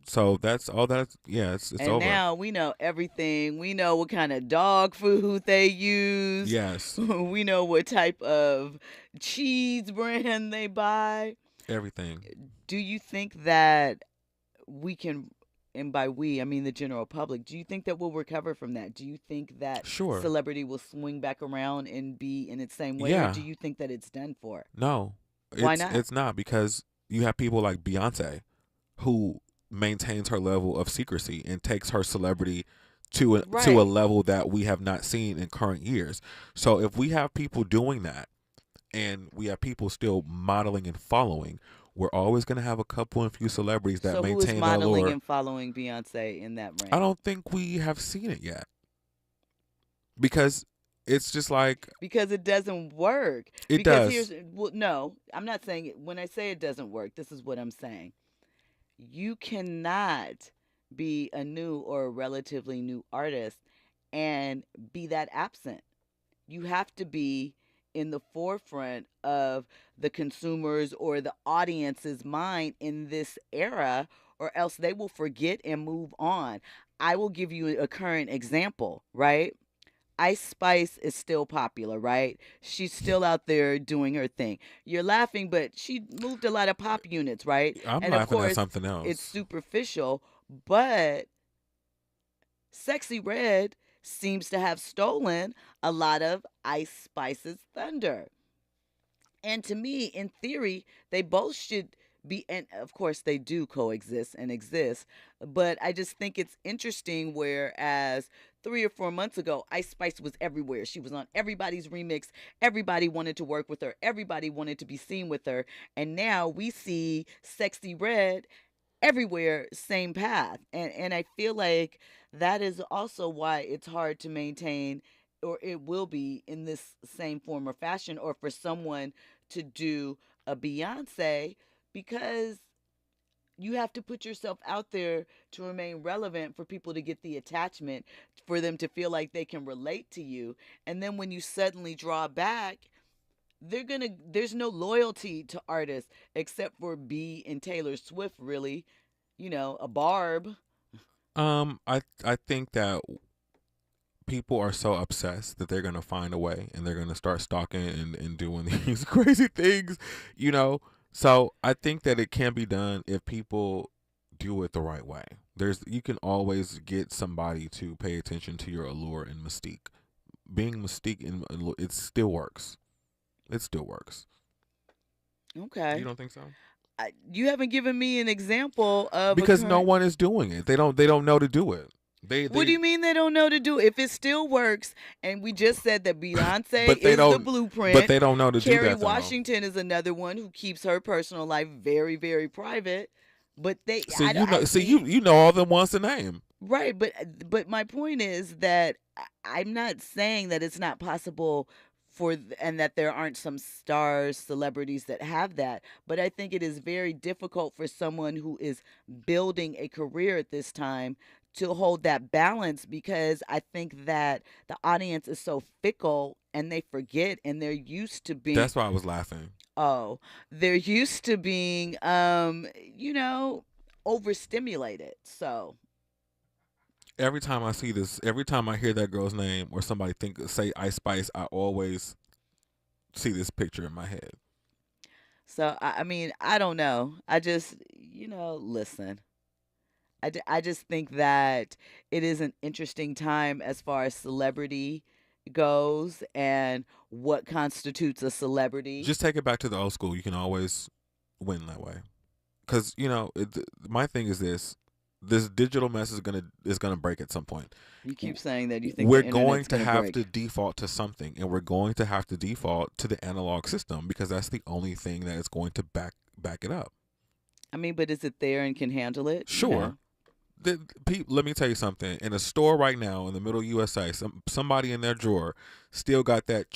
So that's all that. Yeah, it's over. And now we know everything. We know what kind of dog food they use. Yes. We know what type of cheese brand they buy. Everything. Do you think that we can, and by we, I mean the general public, do you think that we'll recover from that? Do you think that celebrity will swing back around and be in its same way? Yeah. Or do you think that it's done for? No. Why not? It's not, because you have people like Beyonce who maintains her level of secrecy and takes her celebrity to a level that we have not seen in current years. So if we have people doing that and we have people still modeling and following, we're always going to have a couple and few celebrities that maintain that allure. So who is modeling and following Beyonce in that range? I don't think we have seen it yet, because it's just like... Because it doesn't work. It does. No, I'm not saying it. When I say it doesn't work, this is what I'm saying. You cannot be a new or a relatively new artist and be that absent. You have to be in the forefront of the consumers or the audience's mind in this era, or else they will forget and move on. I will give you a current example, right? Ice Spice is still popular, right? She's still out there doing her thing. You're laughing, but she moved a lot of pop units, right? I'm and laughing of course, at something else. It's superficial, but Sexy Red seems to have stolen a lot of Ice Spice's thunder. And to me, in theory, they both should be, and of course they do coexist and exist, but I just think it's interesting, whereas 3 or 4 months ago, Ice Spice was everywhere. She was on everybody's remix. Everybody wanted to work with her. Everybody wanted to be seen with her. And now we see Sexy Red everywhere, same path. And I feel like that is also why it's hard to maintain, or it will be in this same form or fashion, or for someone to do a Beyonce, because you have to put yourself out there to remain relevant, for people to get the attachment, for them to feel like they can relate to you. And then when you suddenly draw back, there's no loyalty to artists except for B and Taylor Swift, really. A Barb. I think that people are so obsessed that they're gonna find a way, and they're gonna start stalking and doing these crazy things, So I think that it can be done if people do it the right way. You can always get somebody to pay attention to your allure and mystique. Being mystique, it still works. It still works. Okay. You don't think so? You haven't given me an example of because no one is doing it. They don't know to do it. What do you mean they don't know to do it? If it still works, and we just said that Beyonce is the blueprint, but they don't know to do that. Kerry Washington is another one who keeps her personal life very, very private. But you know all the ones to name, right? But my point is that I'm not saying that it's not possible and that there aren't some stars, celebrities that have that. But I think it is very difficult for someone who is building a career at this time to hold that balance, because I think that the audience is so fickle and they forget, and they're used to being. That's why I was laughing. Oh, they're used to being, overstimulated. So every time I see this, every time I hear that girl's name or somebody say Ice Spice, I always see this picture in my head. So I mean, I don't know. I just, listen. I just think that it is an interesting time as far as celebrity goes and what constitutes a celebrity. Just take it back to the old school. You can always win that way. Because, my thing is this digital mess is gonna break at some point. You keep saying that you think we're going to have to default to something, and we're going to have to default to the analog system, because that's the only thing that is going to back it up. I mean, but is it there and can handle it? Sure. Let me tell you something. In a store right now in the middle of USA, somebody in their drawer still got that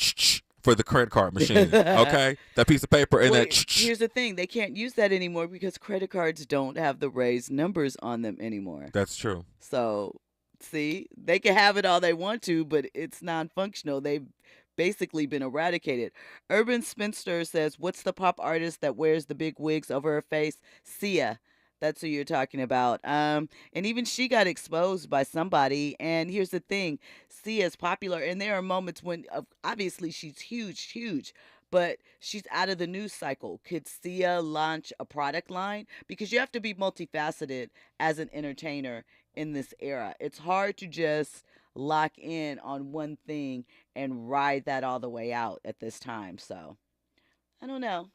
for the credit card machine. Okay, that piece of paper and that. Here's the thing: they can't use that anymore because credit cards don't have the raised numbers on them anymore. That's true. So, see, they can have it all they want to, but it's non-functional. They've basically been eradicated. Urban Spinster says, "What's the pop artist that wears the big wigs over her face?" Sia. That's who you're talking about. And even she got exposed by somebody. And here's the thing. Sia's popular. And there are moments when, obviously, she's huge. But she's out of the news cycle. Could Sia launch a product line? Because you have to be multifaceted as an entertainer in this era. It's hard to just lock in on one thing and ride that all the way out at this time. So, I don't know.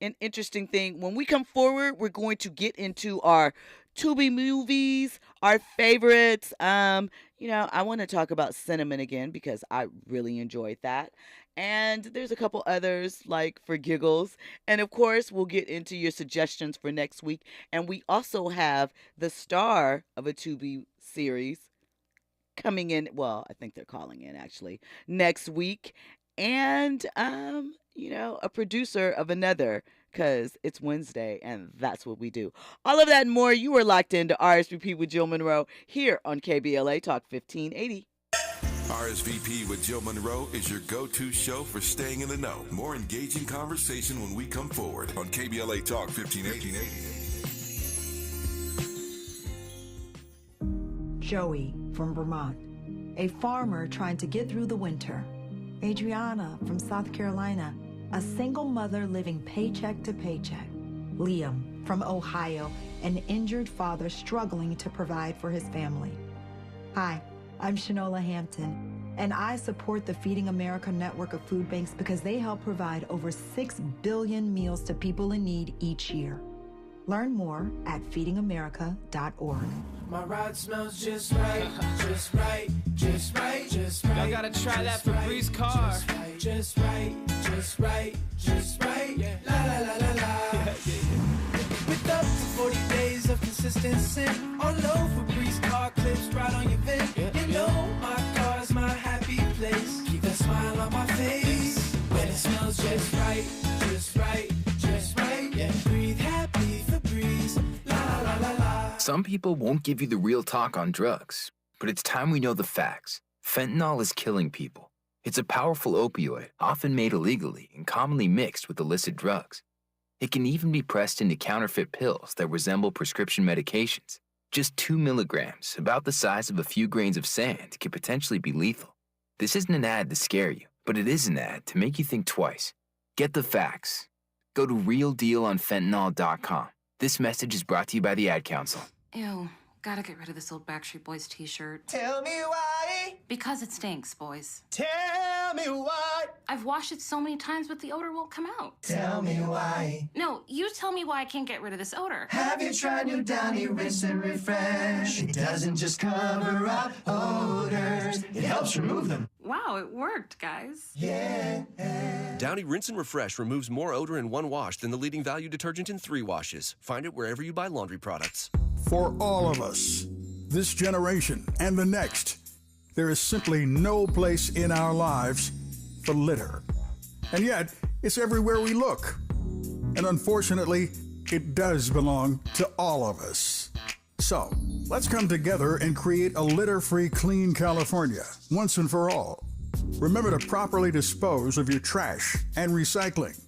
An interesting thing. When we come forward, we're going to get into our Tubi movies, our favorites. I want to talk about Cinnamon again because I really enjoyed that. And there's a couple others like for giggles. And of course, we'll get into your suggestions for next week. And we also have the star of a Tubi series coming in. Well, I think they're calling in actually next week. And, a producer of another, because it's Wednesday, and that's what we do. All of that and more, you are locked into RSVP with Jill Munroe here on KBLA Talk 1580. RSVP with Jill Munroe is your go-to show for staying in the know. More engaging conversation when we come forward on KBLA Talk 1580. Joey from Vermont, a farmer trying to get through the winter. Adriana from South Carolina, a single mother living paycheck to paycheck. Liam from Ohio, an injured father struggling to provide for his family. Hi, I'm Shanola Hampton, and I support the Feeding America network of food banks because they help provide over 6 billion meals to people in need each year. Learn more at feedingamerica.org. My ride smells just right, just right, just right, just right. Y'all gotta try that Febreze car. Just right, just right, just right. Yeah. La la la la la. With up to 40 days of consistency. On low Febreze car clips right on your vent. You know my car's my happy place. Keep that smile on my face. When it smells just right, just right, just right. Yeah. Breathe happy Febreze. La la la la. Some people won't give you the real talk on drugs, but it's time we know the facts. Fentanyl is killing people. It's a powerful opioid, often made illegally and commonly mixed with illicit drugs. It can even be pressed into counterfeit pills that resemble prescription medications. Just 2 milligrams, about the size of a few grains of sand, can potentially be lethal. This isn't an ad to scare you, but it is an ad to make you think twice. Get the facts. Go to realdealonfentanyl.com. This message is brought to you by the Ad Council. Ew, gotta get rid of this old Backstreet Boys t-shirt. Tell me why. Because it stinks, boys. Tell me why. I've washed it so many times, but the odor won't come out. Tell me why. No, you tell me why I can't get rid of this odor. Have you tried new Downy Rinse and Refresh? It doesn't just cover up odors, it helps remove them. Wow, it worked, guys. Yeah. Downy Rinse and Refresh removes more odor in 1 wash than the leading value detergent in 3 washes. Find it wherever you buy laundry products. For all of us, this generation and the next, there is simply no place in our lives for litter. And yet, it's everywhere we look. And unfortunately, it does belong to all of us. So, let's come together and create a litter-free, clean California, once and for all. Remember to properly dispose of your trash and recycling.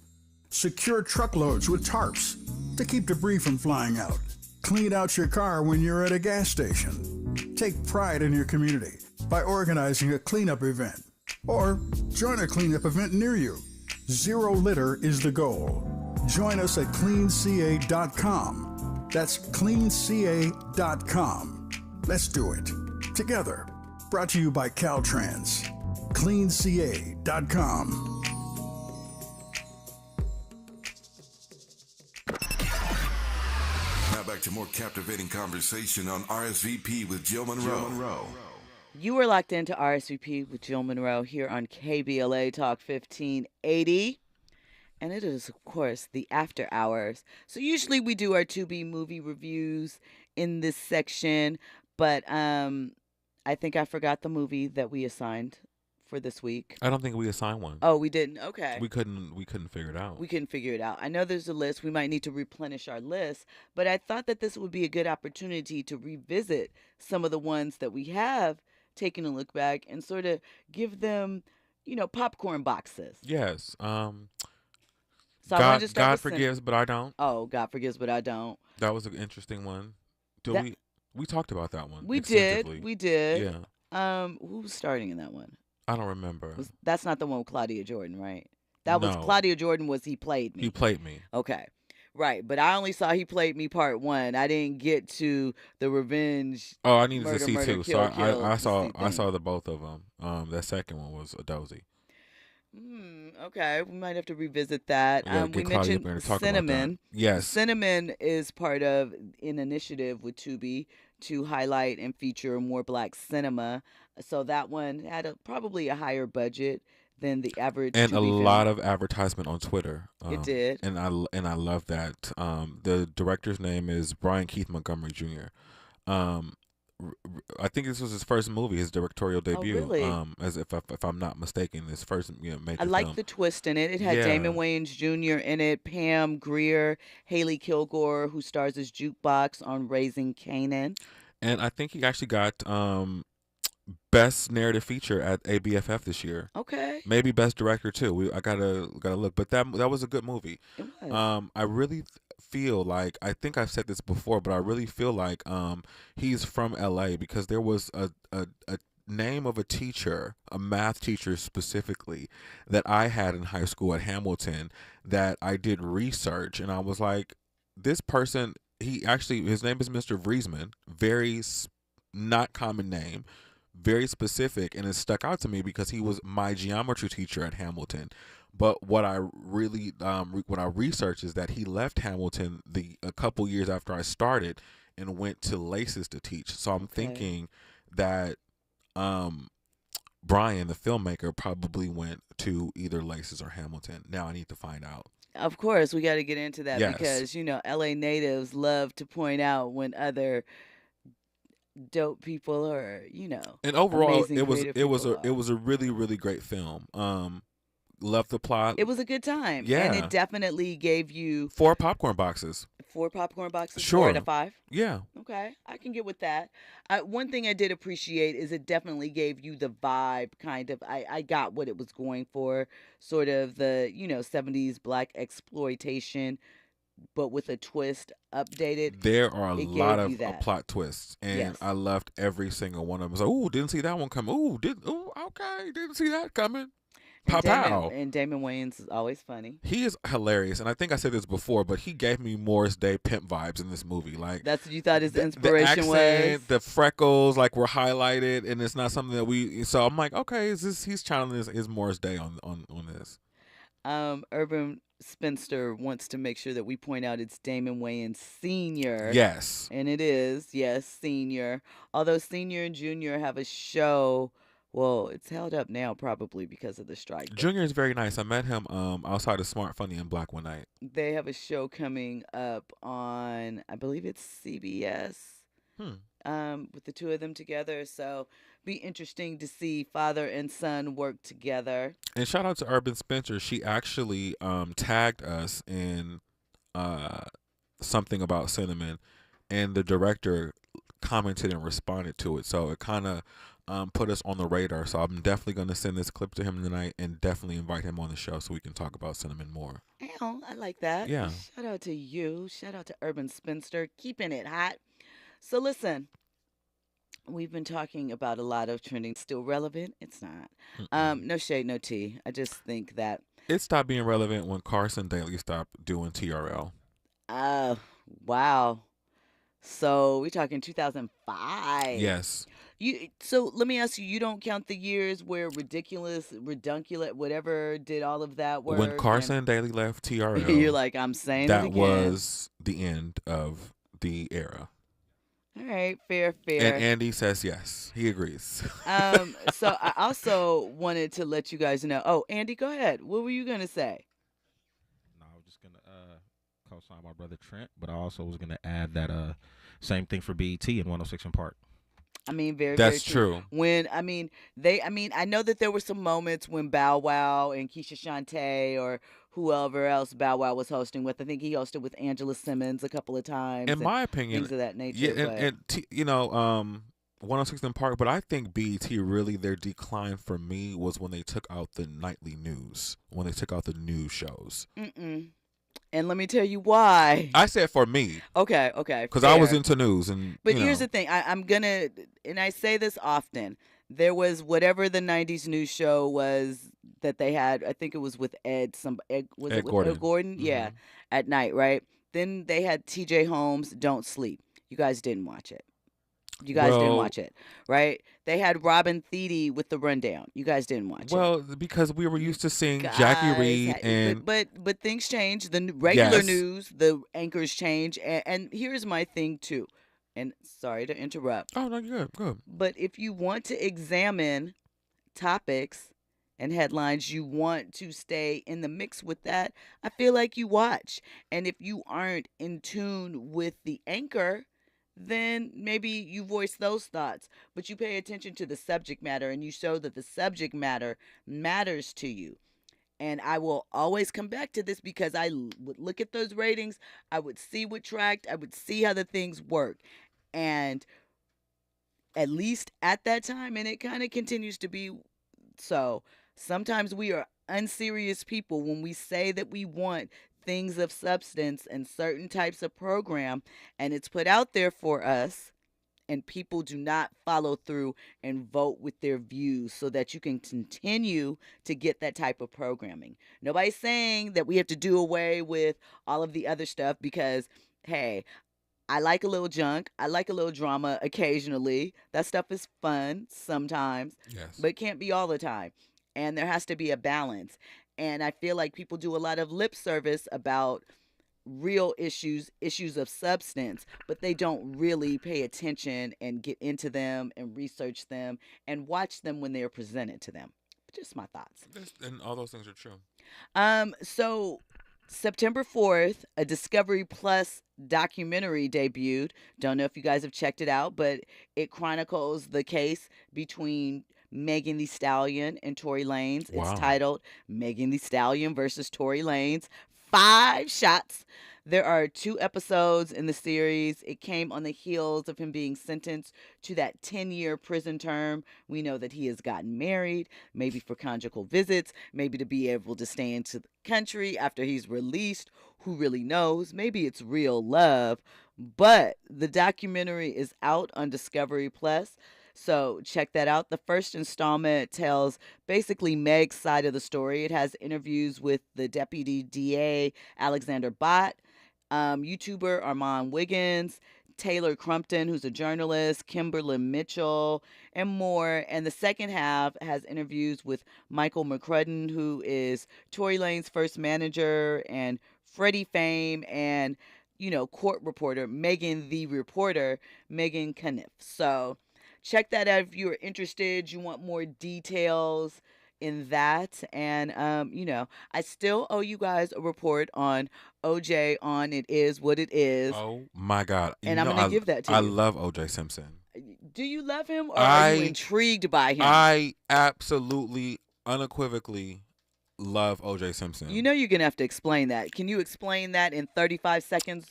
Secure truckloads with tarps to keep debris from flying out. Clean out your car when you're at a gas station. Take pride in your community by organizing a cleanup event. Or join a cleanup event near you. Zero litter is the goal. Join us at cleanca.com. That's cleanca.com. Let's do it. Together. Brought to you by Caltrans. cleanca.com. Now back to more captivating conversation on RSVP with Jill Munroe. You are locked into RSVP with Jill Munroe here on KBLA Talk 1580. And it is, of course, the after hours. So usually we do our to-be movie reviews in this section. But I think I forgot the movie that we assigned for this week. I don't think we assigned one. Oh, we didn't? Okay. We couldn't figure it out. We couldn't figure it out. I know there's a list. We might need to replenish our list. But I thought that this would be a good opportunity to revisit some of the ones that we have taken a look back and sort of give them, popcorn boxes. Yes. So God forgives, but I don't. Oh, God forgives, but I don't. That was an interesting one. We talked about that one. We did. Yeah. Who was starting in that one? I don't remember. That's not the one with Claudia Jordan, right? That was Claudia Jordan. Was He Played Me? He Played Me. Okay. Right, but I only saw He Played Me part 1. I didn't get to the revenge. Oh, I needed murder, to see murder, two. Kill, So I saw the both of them. That second one was a dozy. Okay, we might have to revisit that. We mentioned Cinnamon. Yes, Cinnamon is part of an initiative with Tubi to highlight and feature more Black cinema. So that one had probably a higher budget than the average. And Tubi a film. lot of advertisement on Twitter. It did, and I love that. The director's name is Brian Keith Montgomery Jr. I think this was his first movie, his directorial debut. Oh, really? As if I'm not mistaken, his first major I like film. the twist in it. It had Damon Wayans Jr. in it, Pam Grier, Haley Kilgore, who stars as Jukebox on Raising Kanan. And I think he actually got Best narrative feature at ABFF this year. Okay. Maybe best director too. I gotta look, but that was a good movie. It was. I really feel like, I think I've said this before, but I really feel like he's from LA, because there was a name of a teacher, a math teacher specifically, that I had in high school at Hamilton that I did research, and I was like, this person, his name is Mr. Vriesman, very not common name, very specific, and it stuck out to me because he was my geometry teacher at Hamilton. But what I really what I researched is that he left Hamilton a couple years after I started and went to Laces to teach. So I'm thinking that Brian, the filmmaker, probably went to either Laces or Hamilton. Now I need to find out. Of course, we got to get into that, Yes. because LA natives love to point out when other dope people are, And overall, amazing it creative was a really, really great film. Loved the plot. It was a good time. Yeah. And it definitely gave you 4 popcorn boxes. 4 popcorn boxes, Sure. 4 out of 5. Yeah. Okay, I can get with that. One thing I did appreciate is it definitely gave you the vibe, kind of. I got what it was going for, sort of the 70s black exploitation, but with a twist, updated. There are a It lot gave of you that. plot twists, and Yes. I loved every single one of them. So, ooh, didn't see that one coming. Ooh, okay, didn't see that coming. Pow pow. And Damon Wayans is always funny. He is hilarious, and I think I said this before, but he gave me Morris Day pimp vibes in this movie. Like, That's what you thought his the inspiration accent, was? the freckles, like, were highlighted, and it's not something that we. So I'm like, okay, he's channeling his Morris Day on this. Urban Spinster wants to make sure that we point out it's Damon Wayans Sr. Yes. And it is, yes, Senior. Although Senior and Junior have a show. Well, it's held up now probably because of the strike. but Junior is very nice. I met him outside of Smart, Funny, and Black one night. They have a show coming up on, I believe it's CBS. With the two of them together. So be interesting to see father and son work together. And shout out to Urban Spencer. She actually tagged us in something about Cinnamon, and the director commented and responded to it. So it kind of put us on the radar. So I'm definitely going to send this clip to him tonight and definitely invite him on the show so we can talk about Cinnamon more. Oh, I like that. Yeah. Shout out to you. Shout out to Urban Spinster. Keeping it hot. So listen, we've been talking about a lot of trending. Still relevant? It's not. No shade, no tea. I just think that. It stopped being relevant when Carson Daly stopped doing TRL. Wow. So we're talking 2005. Yes. So let me ask you, you don't count the years where Redunculate, whatever, did all of that work? When Carson Daly left TRL, you're like, I'm saying that it again. was the end of the era. All right, fair. And Andy says yes. He agrees. So I also wanted to let you guys know. Oh, Andy, go ahead. What were you going to say? No, I was just going to co-sign my brother Trent, but I also was going to add that same thing for BET in 106 in Park. I mean, very That's very true. true. When I know that there were some moments when Bow Wow and Keisha Shantae or whoever else Bow Wow was hosting with. I think he hosted with Angela Simmons a couple of times. In my opinion, things of that nature. Yeah, and 106 in Park. But I think BET really, their decline for me was when they took out the nightly news, when they took out the news shows. And let me tell you why. I said for me. Okay. Because I was into news. But here's the thing. I'm going to, and I say this often, there was whatever the 90s news show was that they had, I think it was with Ed Gordon. Ed Gordon? Yeah, at night, right? Then they had TJ Holmes, Don't Sleep. You guys didn't watch it. Didn't watch it, right? They had Robin Thede with The Rundown. You guys didn't watch it. Well, because we were used to seeing Jackie Reed and... But things change. The regular news, the anchors change. And here's my thing, too. And sorry to interrupt. Oh, no, you're good. But if you want to examine topics and headlines, you want to stay in the mix with that, I feel like you watch. And if you aren't in tune with the anchor, then maybe you voice those thoughts, but you pay attention to the subject matter and you show that the subject matter matters to you. And I will always come back to this because I would look at those ratings, I would see what tracked, I would see how the things work. And at least at that time, and it kind of continues to be so. Sometimes we are unserious people when we say that we want things of substance and certain types of program, and it's put out there for us, and people do not follow through and vote with their views so that you can continue to get that type of programming. Nobody's saying that we have to do away with all of the other stuff because, hey, I like a little junk. I like a little drama occasionally. That stuff is fun sometimes, Yes. but it can't be all the time. And there has to be a balance. And I feel like people do a lot of lip service about real issues of substance, but they don't really pay attention and get into them and research them and watch them when they are presented to them. Just my thoughts. And all those things are true. So September 4th, a Discovery Plus documentary debuted. Don't know if you guys have checked it out, but it chronicles the case between Megan Thee Stallion and Tory Lanez. Wow. It's titled Megan Thee Stallion versus Tory Lanez. 5 shots. There are 2 episodes in the series. It came on the heels of him being sentenced to that 10-year prison term. We know that he has gotten married, maybe for conjugal visits, maybe to be able to stay into the country after he's released. Who really knows? Maybe it's real love. But the documentary is out on Discovery Plus. So check that out. The first installment tells basically Meg's side of the story. It has interviews with the deputy DA, Alexander Bott, YouTuber Armand Wiggins, Taylor Crumpton, who's a journalist, Kimberly Mitchell, and more. And the second half has interviews with Michael McCrudden, who is Tory Lanez's first manager, and Freddie fame, and, court reporter, Megan the reporter, Megan Caniff. So check that out if you're interested. You want more details in that. And, I still owe you guys a report on OJ on It Is What It Is. Oh, my God. And I'm going to give that to you. I love OJ Simpson. Do you love him, or are you intrigued by him? I absolutely, unequivocally love OJ Simpson. You're going to have to explain that. Can you explain that in 35 seconds?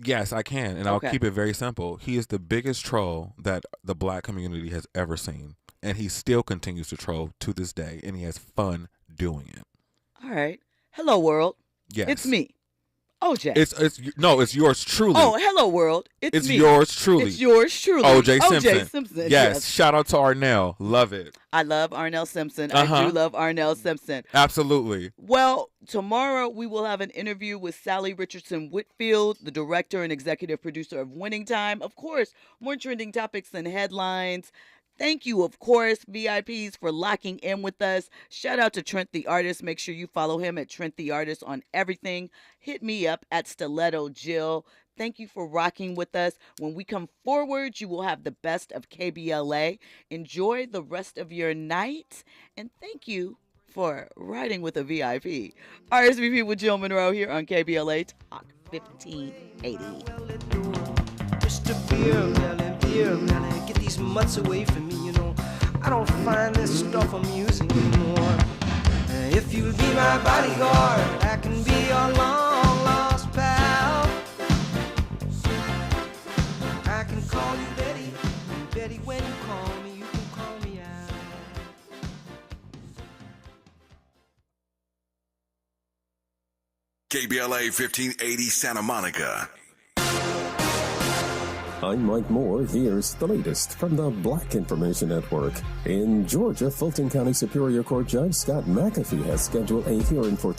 Yes, I can, and I'll keep it very simple. He is the biggest troll that the black community has ever seen, and he still continues to troll to this day, and he has fun doing it. All right. Hello, world. Yes. It's me, OJ. It's yours truly. Oh, hello, world. It's me. It's yours truly. It's yours truly. OJ Simpson. OJ Simpson. Yes. Shout out to Arnell. Love it. I love Arnell Simpson. I do love Arnell Simpson. Absolutely. Well, tomorrow we will have an interview with Sally Richardson Whitfield, the director and executive producer of Winning Time. Of course, more trending topics and headlines. Thank you, of course, VIPs, for locking in with us. Shout out to Trent the Artist. Make sure you follow him at Trent the Artist on everything. Hit me up at Stiletto Jill. Thank you for rocking with us. When we come forward, you will have the best of KBLA. Enjoy the rest of your night. And thank you for riding with a VIP. RSVP with Jill Munroe here on KBLA Talk 1580. Mr. Beer Melly, get these mutts away from me, I don't find this stuff amusing anymore. If you'll be my bodyguard, I can be your long lost pal. I can call you Betty, and Betty, when you call me, you can call me out. KBLA 1580 Santa Monica. I'm Mike Moore. Here's the latest from the Black Information Network. In Georgia, Fulton County Superior Court Judge Scott McAfee has scheduled a hearing for